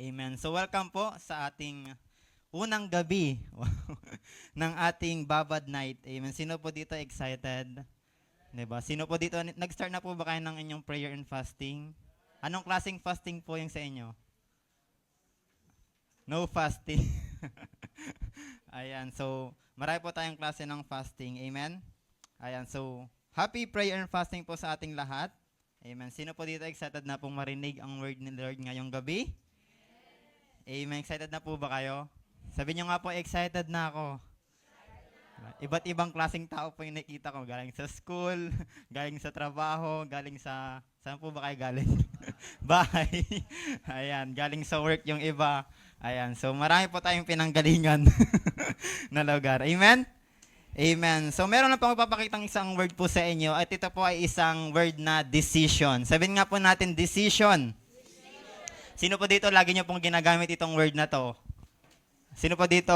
Amen. So welcome po sa ating unang gabi ng ating Babad Night. Amen. Sino po dito excited? 'Di ba? Sino po dito nag-start na po ba kayo ng inyong prayer and fasting? Anong klaseng fasting po yung sa inyo? No fasting. Ayan. So, marami po tayong klase ng fasting. Amen. Ayan. So, happy prayer and fasting po sa ating lahat. Amen. Sino po dito excited na pong marinig ang word ni Lord ngayong gabi? Amen. Excited na po ba kayo? Sabi nyo nga po, excited na ako. Iba't ibang klaseng tao po yung nakita ko. Galing sa school, galing sa trabaho, galing sa... Saan po ba kayo galing? Bahay. Ayan, galing sa work yung iba. Ayan, so marami po tayong pinanggalingan na lugar. Amen? Amen. So meron na po papakitang isang word po sa inyo at ito po ay isang word na decision. Sabihin nga po natin, decision. Sino po dito lagi nyo pong ginagamit itong word na to? Sino po dito,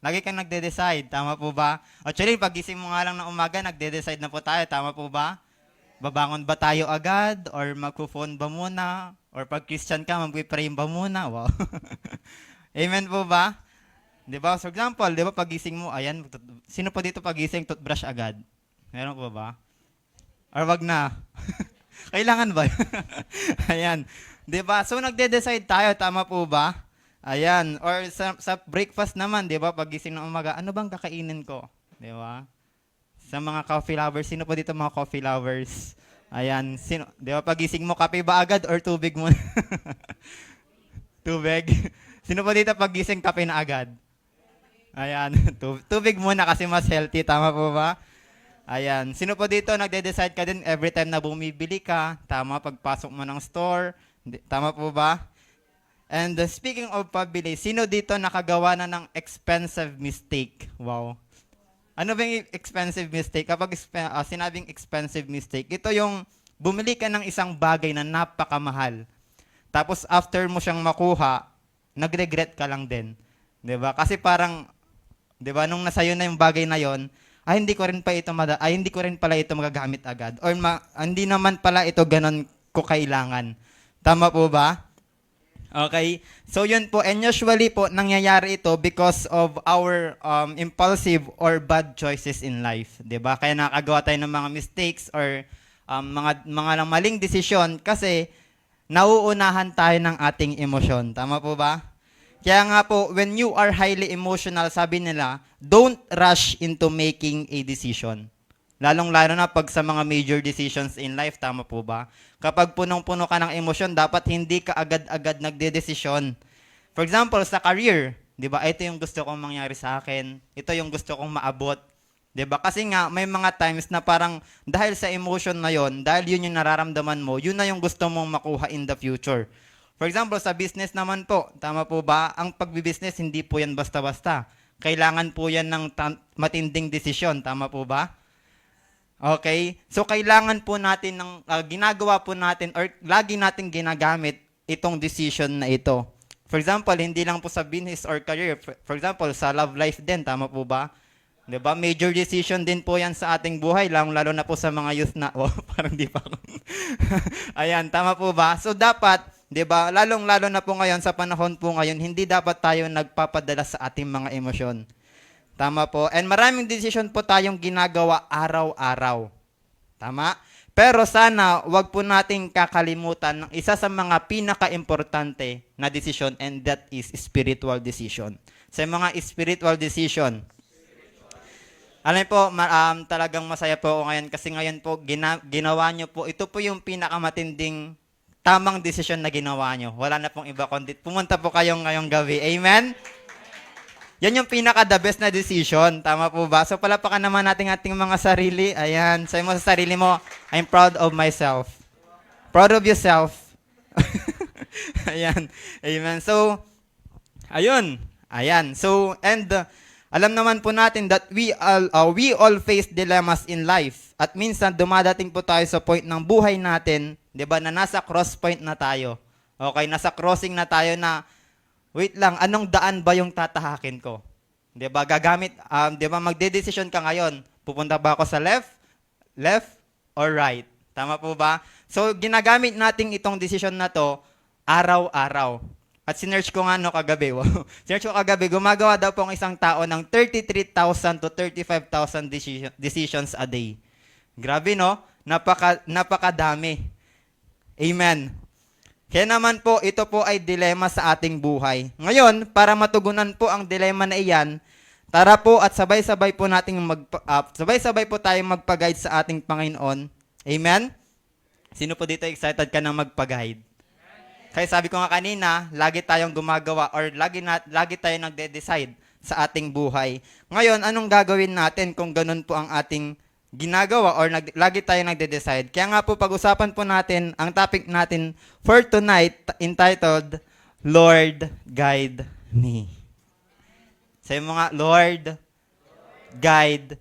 lagi kang nagde-decide, tama po ba? Actually, pagising mo nga lang ng umaga, nagde-decide na po tayo, tama po ba? Babangon ba tayo agad? Or magpo-phone ba muna? Or pag Christian ka, mag-pray ba muna? Wow. Amen po ba? Di ba? For example, di ba pagising mo, ayan, sino po dito pagising, toothbrush agad? Meron po ba? Or wag na? Kailangan ba? Ayan. 'Di ba? So nagde-decide tayo, tama po ba? Ayan. Or sa breakfast naman, 'di ba? Pagising ng umaga, ano bang kakainin ko? 'Di ba? Sa mga coffee lovers, sino po dito mga coffee lovers? Ayan, sino, 'di ba? Pagising mo, kape ba agad or tubig mo? Tubig. Sino po dito pagising, kape na agad? Ayan, tubig muna kasi mas healthy, tama po ba? Ayan. Sino po dito nagde-decide ka din every time na bumibili ka? Tama, pagpasok mo ng store. Tama po ba? And speaking of pabili, sino dito nakagawa na ng expensive mistake? Wow. Ano ba yung expensive mistake? Kapag sinabing expensive mistake, ito yung bumili ka ng isang bagay na napakamahal. Tapos after mo siyang makuha, nag-regret ka lang din. 'Di ba? Kasi parang 'di ba nung nasayo na yung bagay na yon, hindi ko rin hindi ko rin pala ito magagamit agad or hindi naman pala ito ganon ko kailangan. Tama po ba? Okay. So yun po, and usually po nangyayari ito because of our impulsive or bad choices in life, 'di ba? Kaya nakagawa tayo ng mga mistakes or mga maling desisyon kasi nauunahan tayo ng ating emosyon. Tama po ba? Kaya nga po, when you are highly emotional, sabi nila, don't rush into making a decision. Lalong-lalo na pag sa mga major decisions in life, tama po ba? Kapag punong-puno ka ng emosyon, dapat hindi ka agad-agad nagde-desisyon. For example, sa career, di ba, ito yung gusto kong mangyari sa akin, ito yung gusto kong maabot. Di ba? Kasi nga, may mga times na parang dahil sa emotion na yon, dahil yun yung nararamdaman mo, yun na yung gusto mong makuha in the future. For example, sa business naman po, tama po ba? Ang pagbibusiness, hindi po yan basta-basta. Kailangan po yan ng matinding desisyon, tama po ba? Okay? So, kailangan po natin ginagawa po natin or lagi natin ginagamit itong decision na ito. For example, hindi lang po sa business or career. For example, sa love life din, tama po ba? 'Di ba? Major decision din po yan sa ating buhay, lalo na po sa mga youth na, parang di pa ako. Ayan, tama po ba? So, dapat, 'di ba? Lalong-lalo na po ngayon sa panahon po ngayon, hindi dapat tayo nagpapadala sa ating mga emosyon. Tama po. And maraming decision po tayong ginagawa araw-araw. Tama? Pero sana wag po nating kakalimutan ng isa sa mga pinaka-importante na decision, and that is spiritual decision. Sa mga spiritual decision, alam po, talagang masaya po ako ngayon kasi ngayon po ginawa nyo po, ito po yung pinakamatinding tamang desisyon na ginawa nyo. Wala na pong iba kundi pumunta po kayong ngayong gabi. Amen? Yan yung pinaka-the best na decision. Tama po ba? So palapakan naman natin ating mga sarili. Ayan. Sabi mo sa sarili mo, I'm proud of myself. Proud of yourself. Ayan. Amen. So, ayun. Ayan. So, and alam naman po natin that we all face dilemmas in life. At minsan, dumadating po tayo sa point ng buhay natin, di ba, na nasa cross point na tayo. Okay, nasa crossing na tayo na, wait lang, anong daan ba yung tatahakin ko? Di ba, di ba, magde-decision ka ngayon, pupunta ba ako sa left, or right? Tama po ba? So, ginagamit natin itong decision na to, araw-araw. At sinearch ko nga no kagabi, wow. Sinearch ko kagabi, gumagawa daw po ang isang tao ng 33,000 to 35,000 decisions a day. Grabe no? Napakadami. Amen. Kaya naman po, ito po ay dilema sa ating buhay. Ngayon, para matugunan po ang dilema na iyan, tara po at sabay-sabay po sabay-sabay po tayong magpa-guide sa ating Panginoon. Amen? Sino po dito excited ka nang magpa-guide? Kaya sabi ko nga kanina, lagi tayong gumagawa or lagi tayong nagde-decide sa ating buhay. Ngayon, anong gagawin natin kung ganun po ang ating ginagawa or lagi tayong nagde-decide? Kaya nga po, pag-usapan po natin ang topic natin for tonight entitled, Lord, Guide Me. Sabi mo nga, Lord, Guide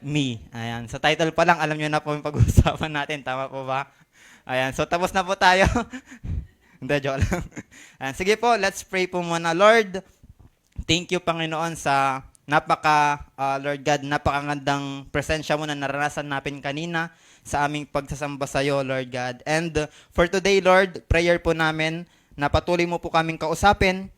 Me. Ayan. Sa title pa lang, alam nyo na po yung pag-usapan natin. Tama po ba? Ayan. So, tapos na po tayo. Hindi, joke lang. Ayan. Sige po, let's pray po muna. Lord, thank you, Panginoon, sa Lord God, napakagandang presensya mo na naranasan natin kanina sa aming pagsasamba sa iyo, Lord God. And for today, Lord, prayer po namin na patuloy mo po kaming kausapin,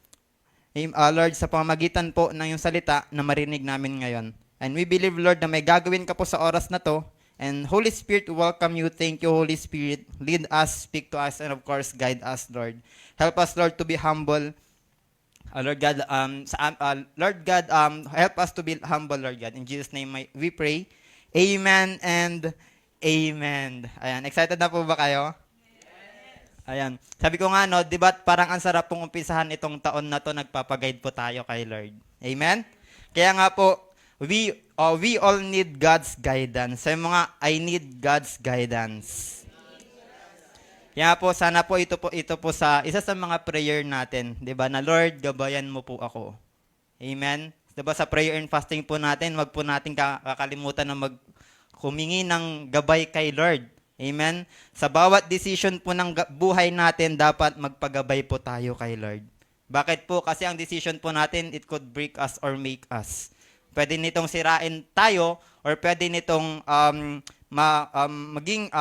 Lord, sa pamamagitan po ng iyong salita na marinig namin ngayon. And we believe, Lord, na may gagawin ka po sa oras na to. And Holy Spirit, welcome you. Thank you, Holy Spirit. Lead us, speak to us, and of course, guide us, Lord. Help us, Lord, to be humble. Lord God, help us to be humble, Lord God. In Jesus' name, we pray. Amen and amen. Ayan, excited na po ba kayo? Ayan. Sabi ko nga, no, di ba parang ang sarap pong umpisahan itong taon na to, nagpapaguide po tayo kay Lord. Amen? Kaya nga po, we all need God's guidance. Sabi mo nga, I need God's guidance. Kaya po, sana po ito po sa isa sa mga prayer natin, 'di ba? Na Lord, gabayan mo po ako. Amen. 'Di ba sa prayer and fasting po natin, wag po natin kakalimutan na humingi ng gabay kay Lord. Amen. Sa bawat decision po ng buhay natin, dapat magpagabay po tayo kay Lord. Bakit po? Kasi ang decision po natin, it could break us or make us. Pwede nitong sirain tayo or pwede nitong maging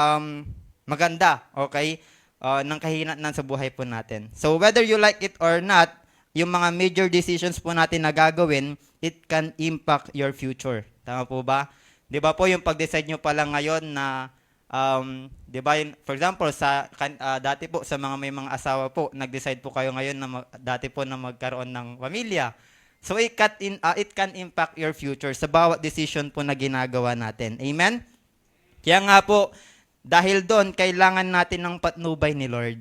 maganda, okay? Ng kahinatnan sa buhay po natin. So whether you like it or not, yung mga major decisions po natin na gagawin, it can impact your future. Tama po ba? 'Di ba po yung pag-decide nyo pa lang ngayon na 'di ba for example dati po sa mga may mga asawa po, nag-decide po kayo ngayon na dati po na magkaroon ng pamilya. So it can impact your future sa bawat decision po na ginagawa natin. Amen? Kaya nga po, dahil doon, kailangan natin ng patnubay ni Lord.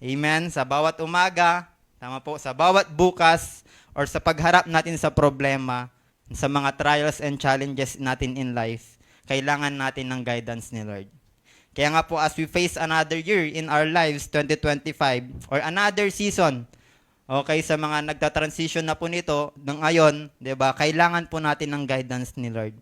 Amen? Sa bawat umaga, tama po, sa bawat bukas, or sa pagharap natin sa problema, sa mga trials and challenges natin in life, kailangan natin ng guidance ni Lord. Kaya nga po, as we face another year in our lives, 2025, or another season, okay, sa mga nagta-transition na po nito, ng ngayon, 'di ba? Kailangan po natin ng guidance ni Lord.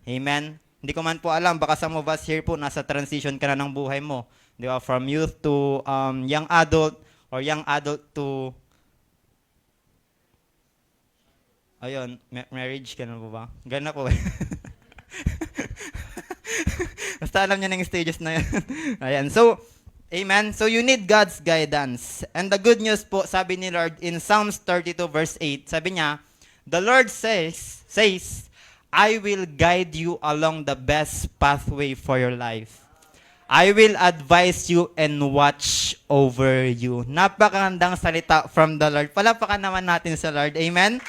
Amen. Hindi ko man po alam, baka some of us here po nasa transition ka na ng buhay mo, 'di ba? From youth to young adult or young adult to marriage ka na po ba? Ganun na po. Basta alam niyo na yung stages na 'yan. Ayan. So, amen. So you need God's guidance. And the good news po, sabi ni Lord in Psalms 32 verse 8, sabi niya, the Lord says, I will guide you along the best pathway for your life. I will advise you and watch over you. Napakagandang salita from the Lord. Palapakan naman natin sa Lord. Amen?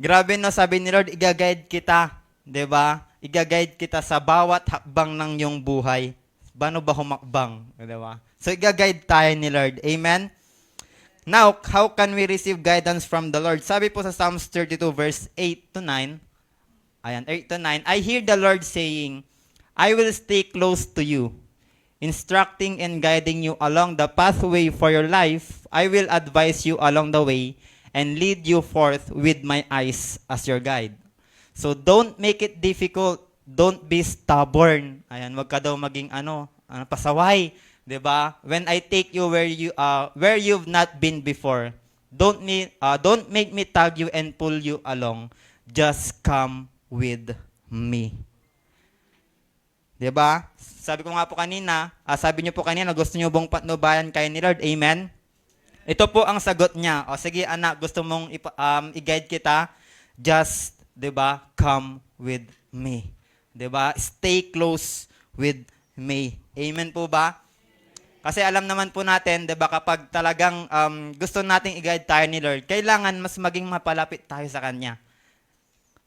Grabe no, sabi ni Lord, i-guide kita. 'Di ba? I-guide kita sa bawat hakbang ng iyong buhay. Paano ba humakbang? Diba? So, i-guide tayo ni Lord. Amen? Now, how can we receive guidance from the Lord? Sabi po sa Psalms 32 verse 8 to 9, ayan, 8 to 9, I hear the Lord saying, I will stay close to you, instructing and guiding you along the pathway for your life. I will advise you along the way and lead you forth with my eyes as your guide. So, don't make it difficult. Don't be stubborn. Ayan, wag ka daw maging pasaway, 'di ba? When I take you where you've not been before, don't make me tug you and pull you along. Just come with me. 'Di ba? sabi ko nga po kanina, sabi niyo po kanina, gusto niyo bang patnubayan kayo ni Lord? Amen? Ito po ang sagot niya. O sige anak, gusto mong i-guide kita? Just, 'di ba, come with me. 'Di ba? Stay close with me. Amen po ba? Kasi alam naman po natin, 'di ba, kapag talagang gusto nating i-guide tayo ni Lord, kailangan mas maging mapalapit tayo sa kanya.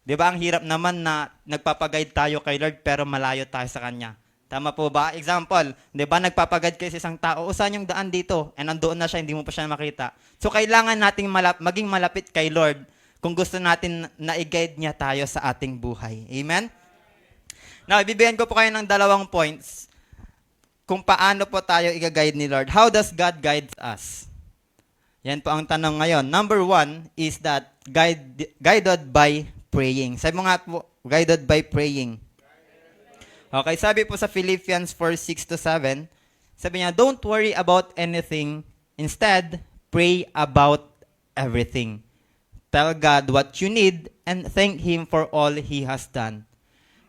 'Di ba? Ang hirap naman na nagpapag-guide tayo kay Lord pero malayo tayo sa kanya. Tama po ba? Example, 'di ba, nagpapagad kayo sa isang tao, saan yung daan dito? And nandoon na siya, hindi mo pa siya makita. So kailangan nating maging malapit kay Lord kung gusto natin na i-guide niya tayo sa ating buhay. Amen? Now, ibibigyan ko po kayo ng 2 points kung paano po tayo i-guide ni Lord. How does God guide us? Yan po ang tanong ngayon. Number 1 is that guided by praying. Sabi mo nga po, guided by praying. Okay, sabi po sa Philippians 4:6-7, sabi niya, don't worry about anything. Instead, pray about everything. Tell God what you need and thank Him for all He has done.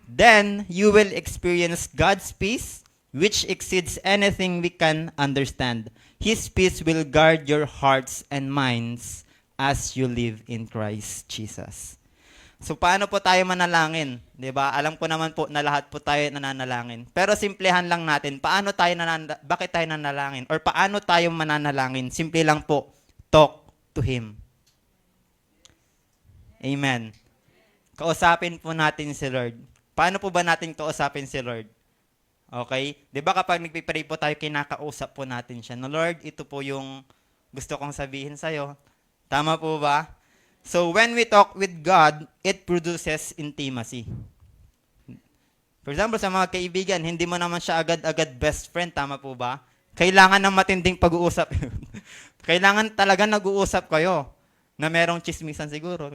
Then, you will experience God's peace, which exceeds anything we can understand. His peace will guard your hearts and minds as you live in Christ Jesus. So, paano po tayo manalangin? 'Di ba? Alam ko naman po na lahat po tayo nananalangin. Pero simplehan lang natin, bakit tayo nanalangin? Or paano tayo mananalangin? Simple lang po, talk to Him. Amen. Kausapin po natin si Lord. Paano po ba natin kausapin si Lord? Okay? 'Di ba kapag nagpipray po tayo, kinakausap po natin siya. No, Lord, ito po yung gusto kong sabihin sa'yo. Tama po ba? So, when we talk with God, it produces intimacy. For example, sa mga kaibigan, hindi mo naman siya agad-agad best friend, tama po ba? Kailangan ng matinding pag-uusap. Kailangan talaga nag-uusap kayo na merong chismisan siguro.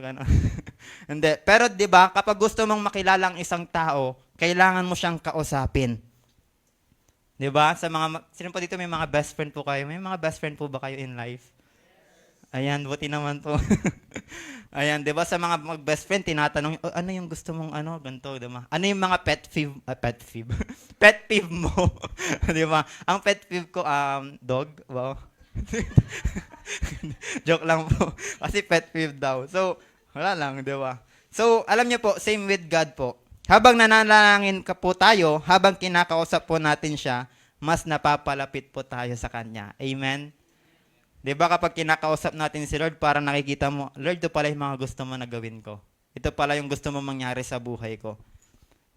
Hindi. Pero 'di ba, kapag gusto mong makilala ang isang tao, kailangan mo siyang kausapin. 'Di ba? Sino pa dito may mga best friend po kayo? May mga best friend po ba kayo in life? Ayan, buti naman po. Ayan, 'di ba, sa mga best friend tinatanong, ano yung gusto mong ganito, 'di ba? Ano yung mga pet peeve? Pet peeve mo. 'Di ba? Ang pet peeve ko dog, wow. Joke lang po. Kasi pet peeve daw. So, wala lang, 'di ba? So, alam niyo po, same with God po. Habang nananalangin ka po tayo, habang kinakausap po natin siya, mas napapalapit po tayo sa kanya. Amen. 'Di ba kapag kinakausap natin si Lord, para nakikita mo, Lord, ito pala yung mga gusto mo na gawin ko. Ito pala yung gusto mo mangyari sa buhay ko.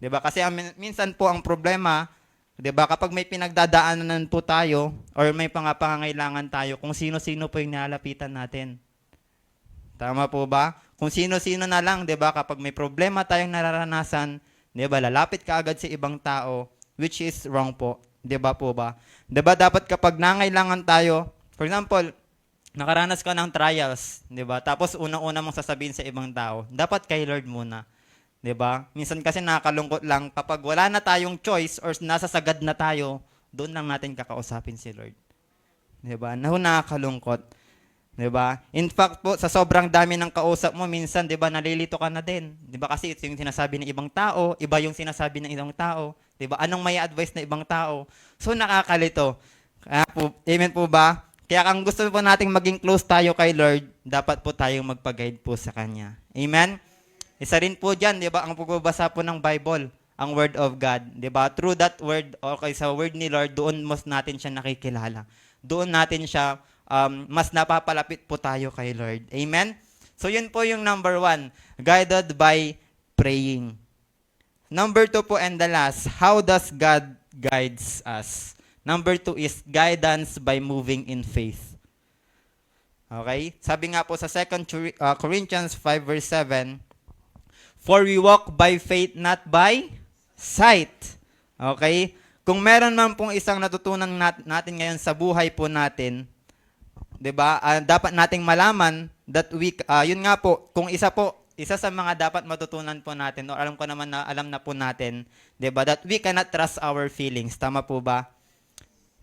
'Di ba? Kasi minsan po ang problema, 'di ba, kapag may pinagdadaanan po tayo or may pangangailangan tayo, kung sino-sino po yung nilalapitan natin. Tama po ba? Kung sino-sino na lang, 'di ba, kapag may problema tayong nararanasan, 'di ba, lalapit ka agad sa ibang tao, which is wrong po. 'Di ba po ba? 'Di ba dapat kapag nangailangan tayo, for example, nakaranas ka ng trials, 'di ba? Tapos unang-una mong sasabihin sa ibang tao, dapat kay Lord muna. 'Di ba? Minsan kasi nakakalungkot lang kapag wala na tayong choice or nasa sagad na tayo, doon lang natin kakausapin si Lord. 'Di ba? Nakakalungkot. 'Di ba? In fact po, sa sobrang dami ng kausap mo, minsan 'di ba, nalilito ka na din. 'Di ba? Kasi ito yung sinasabi ng ibang tao, iba yung sinasabi ng ibang tao, 'di ba? Anong may advice na ibang tao? So nakakalito. Kaya po, amen po ba? Kaya kung gusto po nating maging close tayo kay Lord, dapat po tayong magpa-guide po sa Kanya. Amen? Isa rin po dyan, di ba, ang pagbabasa po ng Bible, ang Word of God. Di ba? Through that Word, okay, sa Word ni Lord, doon mas natin siya nakikilala. Doon natin siya, mas napapalapit po tayo kay Lord. Amen? So yun po yung number 1, guided by praying. Number 2 po and the last, how does God guides us? Number 2 is guidance by moving in faith. Okay? Sabi nga po sa 2 Corinthians 5 verse 7, for we walk by faith, not by sight. Okay? Kung meron man pong isang natutunan natin ngayon sa buhay po natin, 'di ba? Dapat nating malaman that yun nga po, kung isa sa mga dapat matutunan po natin, o alam na po natin, 'di ba? That we cannot trust our feelings. Tama po ba?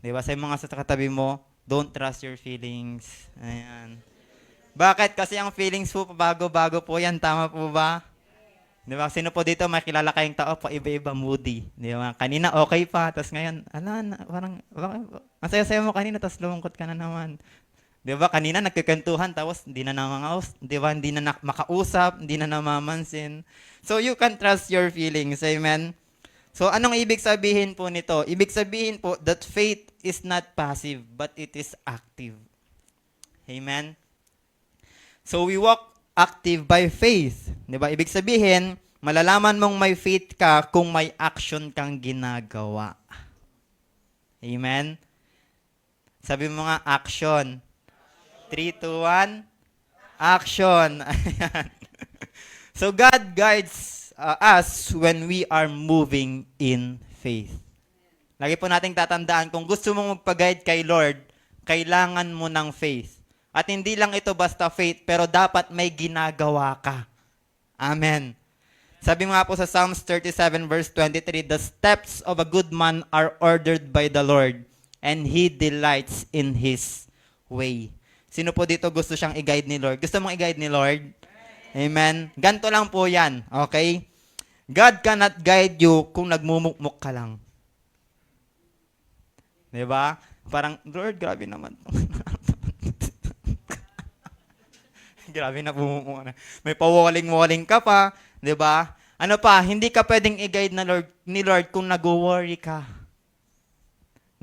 'Di ba? Sa mga sa katabi mo, don't trust your feelings. Ayan. Bakit? Kasi ang feelings po, bago-bago po yan. Tama po ba? Di ba? Sino po dito may kilala kayong tao pa iba-iba moody? Di ba? Kanina okay pa, tapos ngayon, parang, ang saya-saya mo kanina, tapos lumungkot ka na naman. Di ba? Kanina nagkikentuhan, tapos hindi na di ba? Hindi na makausap, hindi na namamansin. So you can trust your feelings, amen? So anong ibig sabihin po nito? Ibig sabihin po that faith is not passive, but it is active. Amen? So we walk active by faith. Di ba? Ibig sabihin, malalaman mong may faith ka kung may action kang ginagawa. Amen? Sabi mo nga, action. 3, 2, 1, action. Ayan. So God guides us when we are moving in faith. Lagi po nating tatandaan, kung gusto mong magpa-guide kay Lord, kailangan mo ng faith. At hindi lang ito basta faith, pero dapat may ginagawa ka. Amen. Sabi nga po sa Psalms 37 verse 23, the steps of a good man are ordered by the Lord, and He delights in His way. Sino po dito gusto siyang i-guide ni Lord? Gusto mong i-guide ni Lord? Amen. Ganto lang po yan. Okay? God cannot guide you kung nagmumukmuk ka lang. Diba? Parang, Lord, grabe naman. Grabe na bumumukha na. May pawaling-waling ka pa. Diba? Ano pa, hindi ka pwedeng i-guide ni Lord kung nag-worry ka.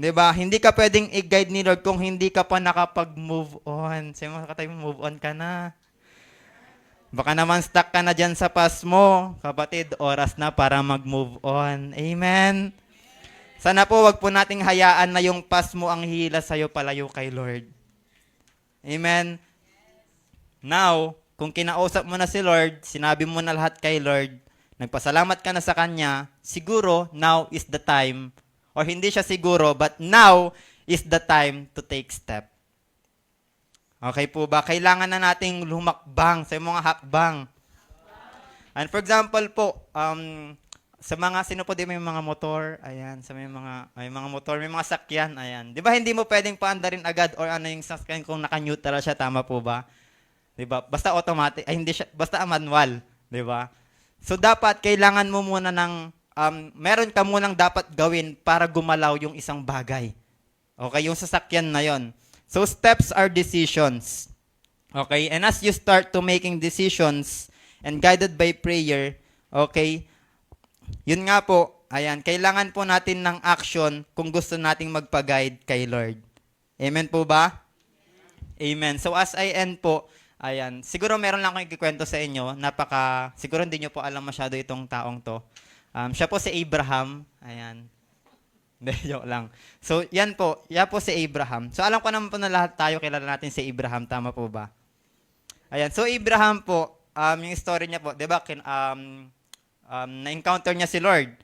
Diba? Hindi ka pwedeng i-guide ni Lord kung hindi ka pa nakapag-move on. Sabi mo, move on ka na. Baka naman stuck ka na dyan sa past mo. Kapatid, oras na para mag-move on. Amen? Sana po, wag po nating hayaan na yung past mo ang hila sa'yo palayo kay Lord. Amen? Now, kung kinausap mo na si Lord, sinabi mo na lahat kay Lord, nagpasalamat ka na sa Kanya, siguro, now is the time, or hindi siya siguro, but now is the time to take step. Okay po ba? Kailangan na nating lumakbang sa mga hakbang. And for example po, sa mga, sino po di may mga motor, ayan, sa may mga motor, may mga sakyan, ayan. Di ba hindi mo pwedeng paandarin agad or ano yung sakyan kung naka-neutral siya, tama po ba? Di ba? Basta automatic, ay hindi siya, basta manual, di ba? So dapat, kailangan mo muna ng, meron ka munang dapat gawin para gumalaw yung isang bagay. Okay, yung sasakyan na yon. So steps are decisions. Okay, and as you start to making decisions and guided by prayer, okay, yun nga po, ayan, kailangan po natin ng action kung gusto nating magpa-guide kay Lord. Amen po ba? Amen. So as I end po, ayan, siguro meron lang akong ikikwento sa inyo, siguro hindi nyo po alam masyado itong taong to. Siya po si Abraham, ayan. Hindi, joke lang. So, yan po si Abraham. So, alam ko naman po na lahat tayo kilala natin si Abraham, tama po ba? Ayan, so Abraham po, yung story niya po, di ba, na-encounter niya si Lord.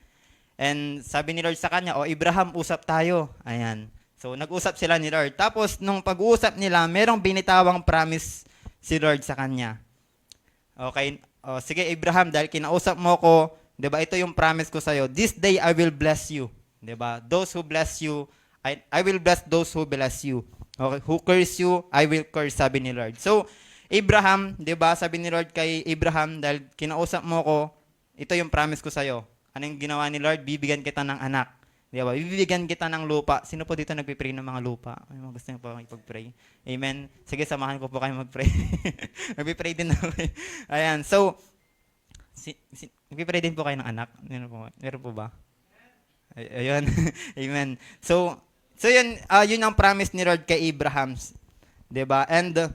And sabi ni Lord sa kanya, Abraham, usap tayo. Ayan. So, nag-usap sila ni Lord. Tapos, nung pag-uusap nila, merong binitawang promise si Lord sa kanya. Okay, sige Abraham, dahil kinausap mo ko, di ba, ito yung promise ko sa'yo. This day, I will bless you. Diba? Those who bless you, I will bless those who bless you. Okay? Who curse you, I will curse, sabi ni Lord. So, Abraham, diba? Sabi ni Lord kay Abraham, dahil kinausap mo ko, ito yung promise ko sa'yo. Ano yung ginawa ni Lord? Bibigyan kita ng anak. Diba? Bibigyan kita ng lupa. Sino po dito nagpipray ng mga lupa? Ay, gusto niyo po ipag-pray? Amen? Sige, samahan ko po kayo mag-pray. Nagpipray din ako. Ayan. So, nagpipray din po kayo ng anak? Meron po ba? Ayun. Amen. So yun, yun ang promise ni Lord kay Abraham. 'Di ba? And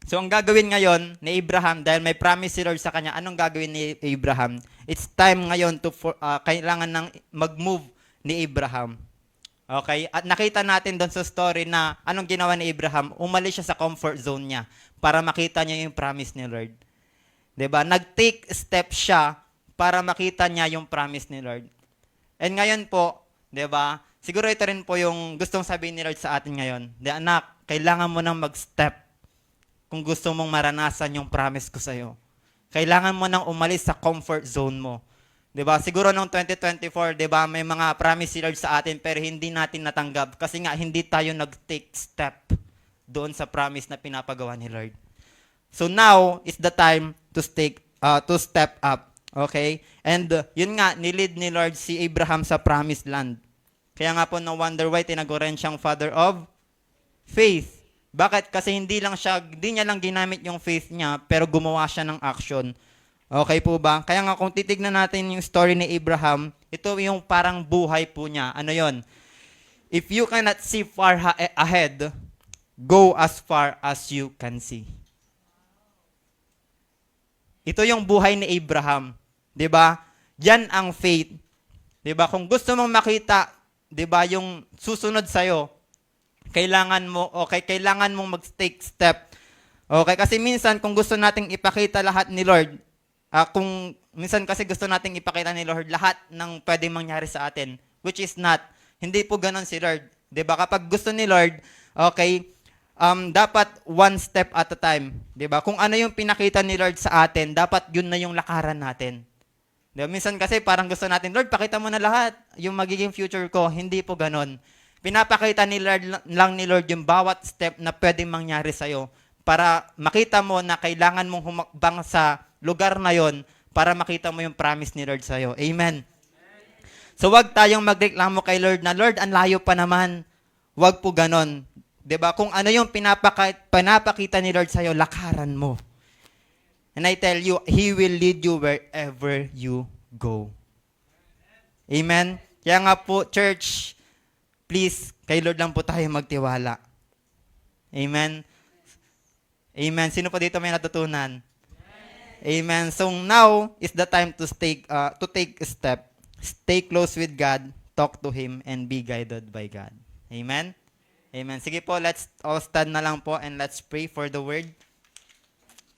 so ang gagawin ngayon ni Abraham, dahil may promise si Lord sa kanya, anong gagawin ni Abraham? It's time ngayon to kailangan ng mag-move ni Abraham. Okay? At nakita natin doon sa story na anong ginawa ni Abraham, umalis siya sa comfort zone niya para makita niya yung promise ni Lord. 'Di ba? Nag-take step siya para makita niya yung promise ni Lord. And ngayon po, 'di ba? Siguro ito rin po yung gustong sabihin ni Lord sa atin ngayon. Anak, kailangan mo nang mag-step kung gusto mong maranasan yung promise ko sa iyo. Kailangan mo nang umalis sa comfort zone mo. 'Di ba? Siguro noong 2024, 'di ba, may mga promise si Lord sa atin pero hindi natin natanggap kasi nga hindi tayo nag-take step doon sa promise na pinapagawa ni Lord. So now is the time to step up Okay? And yun nga, nilid ni Lord si Abraham sa promised land. Kaya nga po, no wonder why tinaguran siyang father of faith. Bakit? Kasi hindi niya lang ginamit yung faith niya, pero gumawa siya ng action. Okay po ba? Kaya nga kung titignan natin yung story ni Abraham, ito yung parang buhay po niya. Ano yon? If you cannot see far ahead, go as far as you can see. Ito yung buhay ni Abraham. 'Di ba? Yan ang faith. 'Di ba? Kung gusto mong makita, 'di ba, yung susunod sa kailangan mong mag-take step. Okay, kasi minsan kung gusto nating ipakita lahat ni Lord, kung minsan kasi gusto nating ipakita ni Lord lahat ng pwedeng mangyari sa atin, which is not. Hindi po ganon si Lord. 'Di ba? Kapag gusto ni Lord, okay, dapat one step at a time. 'Di ba? Kung ano yung pinakita ni Lord sa atin, dapat yun na yung lakaran natin. 'Di ba? Minsan kasi parang gusto natin, Lord, pakita mo na lahat yung magiging future ko. Hindi po ganon. Pinapakita ni Lord lang ni Lord yung bawat step na pwedeng mangyari sa'yo para makita mo na kailangan mong humakbang sa lugar na yon para makita mo yung promise ni Lord sa'yo. Amen. So wag tayong magreklamo kay Lord na, Lord, ang layo pa naman. Wag po ganon. 'Di ba? Kung ano yung pinapakita ni Lord sa'yo, lakaran mo. And I tell you, He will lead you wherever you go. Amen? Kaya nga po, church, please, kay Lord lang po tayo magtiwala. Amen? Amen. Sino pa dito may natutunan? Amen. So now is the time to take a step. Stay close with God, talk to Him, and be guided by God. Amen? Amen. Sige po, let's all stand na lang po and let's pray for the word.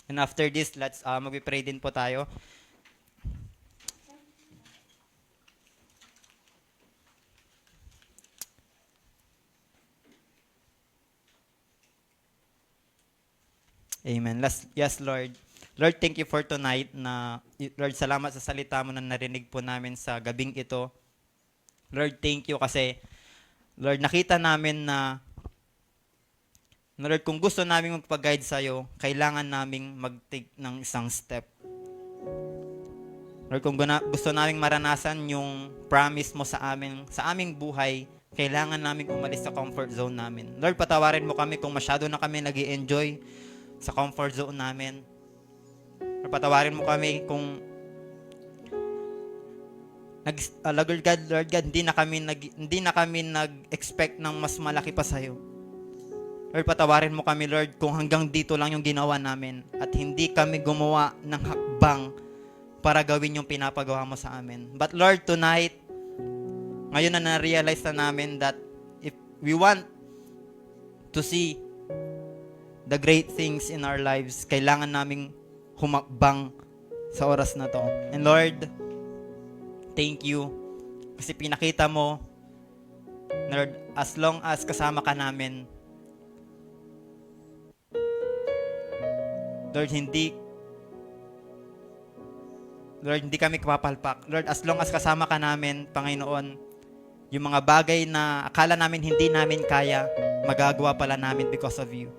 And after this, let's mag-pray din po tayo. Amen. Yes, Lord. Lord, thank you for tonight Lord, salamat sa salita mo na narinig po namin sa gabing ito. Lord, thank you kasi, Lord, nakita namin na Lord, kung gusto namin magpag-guide sa'yo, kailangan naming mag-take ng isang step. Lord, kung gusto naming maranasan yung promise mo sa aming buhay, kailangan naming umalis sa comfort zone namin. Lord, patawarin mo kami kung masyado na kami nag-i-enjoy sa comfort zone namin. Lord, patawarin mo kami kung Lord God, hindi na kami nag-expect ng mas malaki pa sa'yo. Lord, patawarin mo kami, Lord, kung hanggang dito lang yung ginawa namin at hindi kami gumawa ng hakbang para gawin yung pinapagawa mo sa amin. But Lord, tonight, ngayon na na-realize na namin that if we want to see the great things in our lives, kailangan naming humakbang sa oras na to. And Lord, thank you kasi pinakita mo, Lord, as long as kasama ka namin, Lord, hindi kami kapapalpak. Lord, as long as kasama ka namin, Panginoon, yung mga bagay na akala namin hindi namin kaya, magagawa pala namin because of you.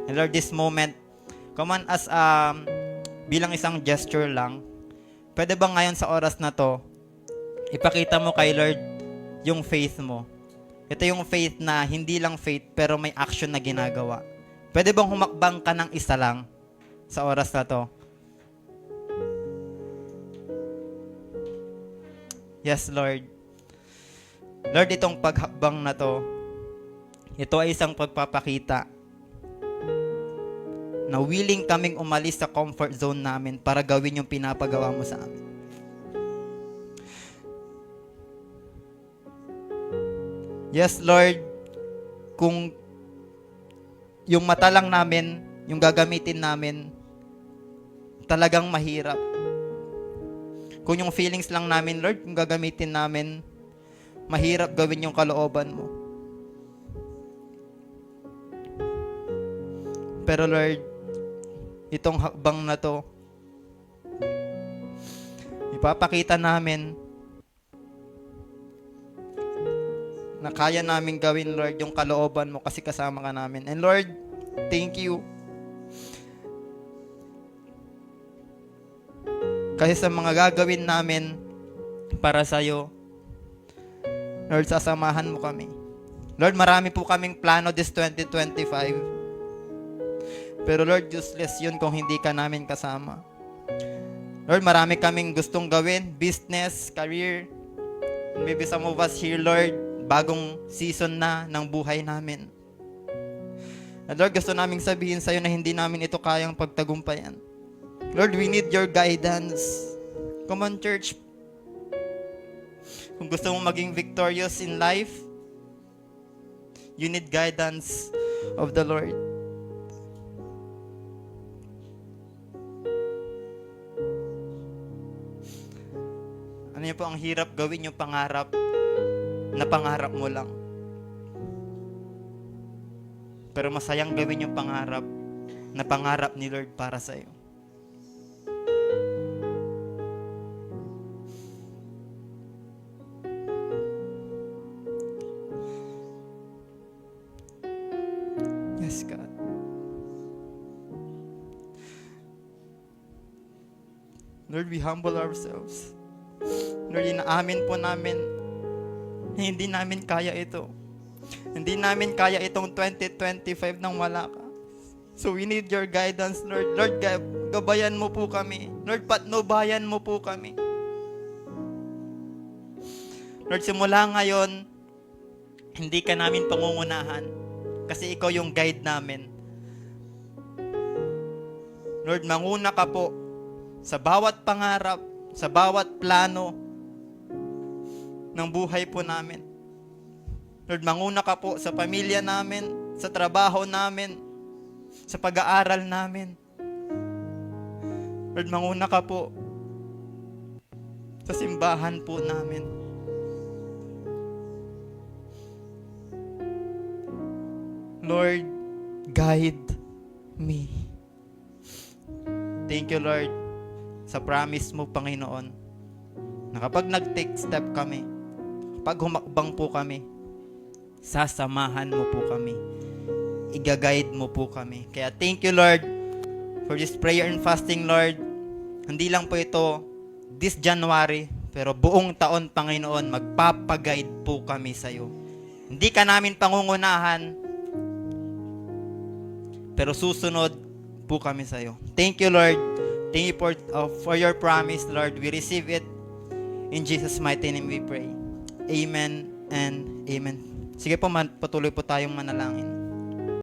And Lord, this moment, come on, as bilang isang gesture lang, pwede bang ngayon sa oras na to, ipakita mo kay Lord yung faith mo. Ito yung faith na hindi lang faith, pero may action na ginagawa. Pwede bang humakbang ka ng isa lang sa oras na to? Yes, Lord. Lord, itong paghakbang na to, ito ay isang pagpapakita na willing kaming umalis sa comfort zone namin para gawin yung pinapagawa mo sa amin. Yes, Lord, kung yung mata lang namin, yung gagamitin namin, talagang mahirap. Kung yung feelings lang namin, Lord, yung gagamitin namin, mahirap gawin yung kalooban mo. Pero Lord, itong hakbang na to, ipapakita namin na kaya namin gawin, Lord, yung kalooban mo kasi kasama ka namin. And Lord, thank you. Kasi sa mga gagawin namin para sa'yo, Lord, sasamahan mo kami. Lord, marami po kaming plano this 2025. Pero Lord, useless yun kung hindi ka namin kasama. Lord, marami kaming gustong gawin, business, career. Maybe some of us here, Lord, bagong season na ng buhay namin. And Lord, gusto naming sabihin sa'yo na hindi namin ito kayang pagtagumpayan. Lord, we need your guidance. Come on, church. Kung gusto mong maging victorious in life, you need guidance of the Lord. Ano yun po, ang hirap gawin yung pangarap na pangarap mo lang. Pero masayang gawin yung pangarap na pangarap ni Lord para sa'yo. Yes, God. Lord, we humble ourselves. Lord, inaamin po namin na hindi namin kaya ito. Hindi namin kaya itong 2025 nang wala ka. So we need your guidance, Lord. Lord, gabayan mo po kami. Lord, patnubayan mo po kami. Lord, simula ngayon, hindi ka namin pangungunahan. Kasi ikaw yung guide namin. Lord, manguna ka po sa bawat pangarap, sa bawat plano ng buhay po namin. Lord, manguna ka po sa pamilya namin, sa trabaho namin, sa pag-aaral namin. Lord, manguna ka po sa simbahan po namin. Lord, guide me. Thank you, Lord, sa promise mo, Panginoon, na kapag nag-take step kami, kapag humakbang po kami, sasamahan mo po kami. Iga-guide mo po kami. Kaya thank you, Lord, for this prayer and fasting, Lord. Hindi lang po ito this January, pero buong taon, Panginoon, magpapaguide po kami sa iyo. Hindi ka namin pangungunahan, pero susunod po kami sa iyo. Thank you, Lord. Thank you for your promise, Lord. We receive it. In Jesus' mighty name we pray. Amen and amen. Sige po, patuloy po tayong manalangin.